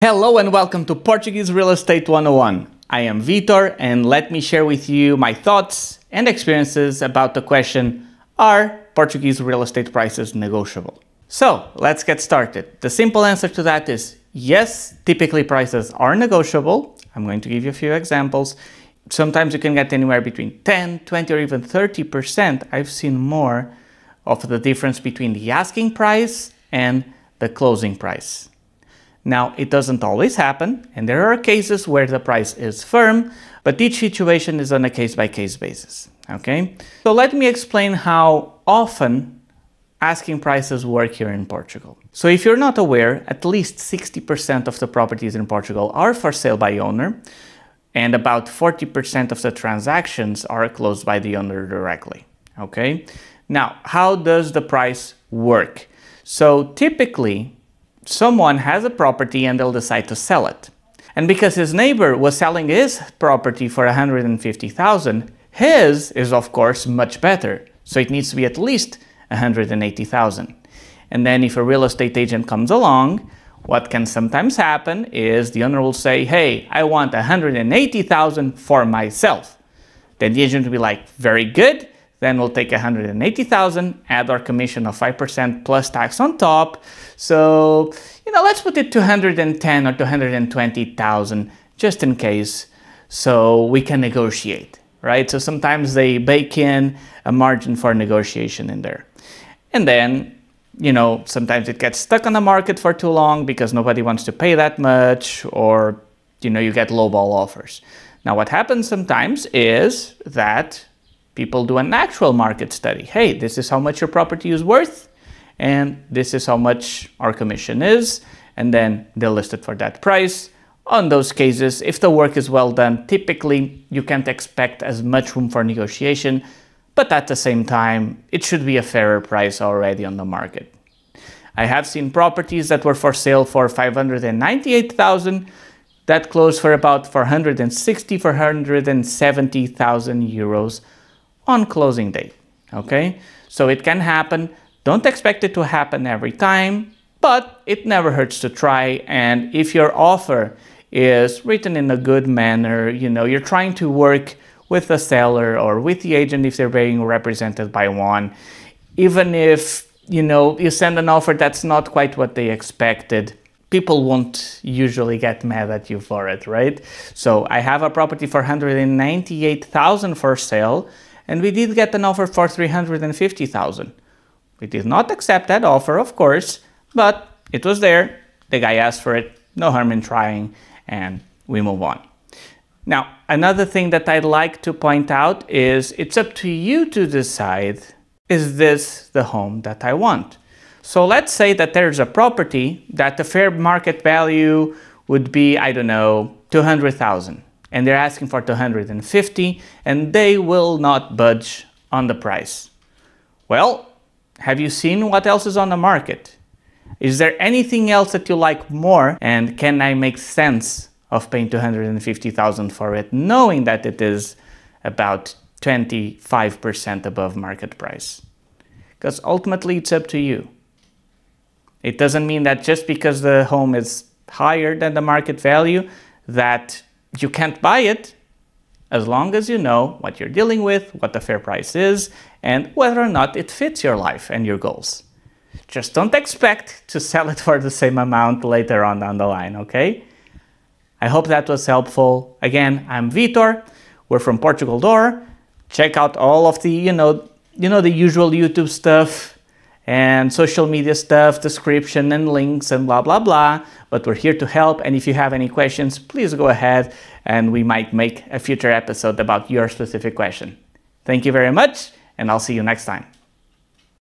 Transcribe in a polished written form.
Hello and welcome to Portuguese Real Estate 101. I am Vitor and let me share with you my thoughts and experiences about the question, are Portuguese real estate prices negotiable? So let's get started. The simple answer to that is yes, typically prices are negotiable. I'm going to give you a few examples. Sometimes you can get anywhere between 10, 20 or even 30%. I've seen more of the difference between the asking price and the closing price. Now, it doesn't always happen, and there are cases where the price is firm, but each situation is on a case-by-case basis, okay? So let me explain how often asking prices work here in Portugal. So if you're not aware, at least 60% of the properties in Portugal are for sale by owner, and about 40% of the transactions are closed by the owner directly, okay? Now, how does the price work? So typically, someone has a property and they'll decide to sell it. And because his neighbor was selling his property for 150,000, his is of course much better. So it needs to be at least 180,000. And then if a real estate agent comes along, what can sometimes happen is the owner will say, hey, I want 180,000 for myself. Then the agent will be like, very good. Then we'll take 180,000, add our commission of 5% plus tax on top. So, let's put it 210 or 220,000 just in case, so we can negotiate, right? So sometimes they bake in a margin for negotiation in there. And then, sometimes it gets stuck on the market for too long because nobody wants to pay that much, or, you get lowball offers. Now, what happens sometimes is that people do an actual market study. Hey, this is how much your property is worth, and this is how much our commission is, and then they'll list it for that price. On those cases, if the work is well done, typically you can't expect as much room for negotiation, but at the same time, it should be a fairer price already on the market. I have seen properties that were for sale for 598,000 that closed for about 460,000, 470,000 euros on closing date, okay? So it can happen. Don't expect it to happen every time, but it never hurts to try. And if your offer is written in a good manner, you're trying to work with the seller or with the agent if they're being represented by one, even if, you send an offer that's not quite what they expected, people won't usually get mad at you for it, right? So I have a property for 198,000 for sale, and we did get an offer for 350,000. We did not accept that offer, of course, but it was there. The guy asked for it, no harm in trying, and we move on. Now, another thing that I'd like to point out is it's up to you to decide, is this the home that I want? So let's say that there's a property that the fair market value would be, I don't know, 200,000. And they're asking for 250, and they will not budge on the price. Well, have you seen what else is on the market? Is there anything else that you like more? And can I make sense of paying 250,000 for it, knowing that it is about 25% above market price? Because ultimately it's up to you. It doesn't mean that just because the home is higher than the market value that you can't buy it, as long as you know what you're dealing with, what the fair price is, and whether or not it fits your life and your goals. Just don't expect to sell it for the same amount later on down the line, okay? I hope that was helpful. Again, I'm Vitor. We're from Portugal Door. Check out all of the, the usual YouTube stuff and social media stuff, description and links and blah, blah, blah. But we're here to help. And if you have any questions, please go ahead and we might make a future episode about your specific question. Thank you very much, and I'll see you next time.